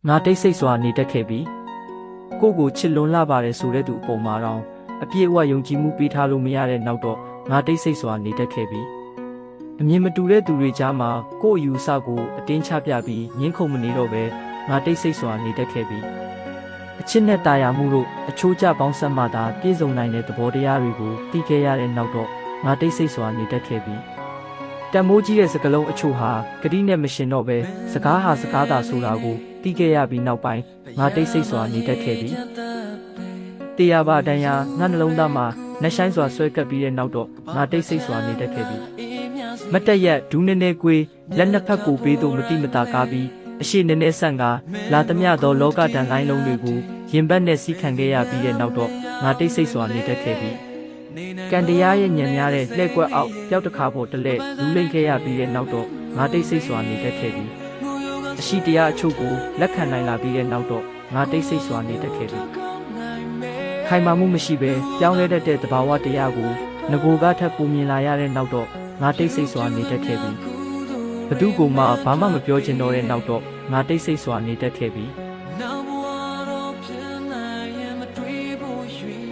ငါတိတ်ဆိတ်စွာနေတတ်ခဲ့ပြီကိုကိုချစ်လွန်လာပါတယ်ဆိုတဲ့သူအပေါ်မှာတော့အပြည့်အဝယုံကြည်မှုပေးထားလို့မရတဲ့နောက်တော့ငါတိတ်ဆိတ်စွာနေတတ်ခဲ့ပြီအမြင်မတူတဲ့သူတွေကြားမှာကို့အယူအဆကိုအတင်းချပြပြီးငင်းခုန်မနေတော့ပဲငါတိတ်ဆိတ်စွာနေတတ်ခဲ့ပြီအချစ်နဲ့တာယာမှုတို့အချိုးကျပေါင်းဆက်မှသာပြည့်စုံနိုင်တဲ့သဘောတရားတွေကိုသိခဲ့ရတဲ့နောက်တော့ငါတိတ်ဆိတ်စွာနေတတ်ခဲ့ပြီတန်မိုးကြီးတဲ့စကားလုံးအချို့ဟာဂတိနဲ့မရှင်တော့ပဲစကားဟာစကားသာဆိုတာကိုသိခဲ့ရပြီးနောက်ပိုင်းငါတိတ်ဆိတ်စွာနေတတ်ခဲ့ပြီတရားပါတန်ရာငါနှလုံးသားမှာနှဆိုင်စွာဆွဲကပ်ပြီးတဲ့နောက်တော့ငါတိတ်ဆိတ်စွာနေတတ်ခဲ့ပြီမတ်တက်ရက်ဒူးနေနေကွေးလက်နှစ်ဖက်ကိုပေးသူမတိမတာကားပြီးအရှိနေနေဆန့်ကလာသမျှသောလောကတန်လိုင်းလုံးတွေကိုရင်ဘတ်နဲ့စီးခံခဲ့ရပြီးတဲ့နောက်တော့ငါတိတ်ဆိတ်စွာနေတတ်ခဲ့ပြီကံတရားရဲ့ညံများတဲ့လှဲ့ကွက်အောက်ပျောက်တစ်ခါပေါ်တလဲလူလိမ့်ခဲ့ရပြီးတဲ့နောက်တော့ငါတိတ်ဆိတ်စွာနေတတ်ခဲ့ပြီအရှိတရားအချို့ကိုလက်ခံနိုင်လာပြီးတဲ့နောက်တော့ငါတိတ်ဆိတ်စွာနေတတ်ခဲ့ပြီခိုင်မာမှုမရှိဘဲပြောင်းလဲတတ်တဲ့သဘာဝတရားကိုငကိုကထပ်ပုံမြင်လာရတဲ့နောက်တော့ငါတိတ်ဆိတ်စွာနေတတ်ခဲ့ပြီဘသူကမှဘာမှမပြောချင်တော့တဲ့နောက်တော့ငါတိတ်ဆိတ်စွာနေတတ်ခဲ့ပြီ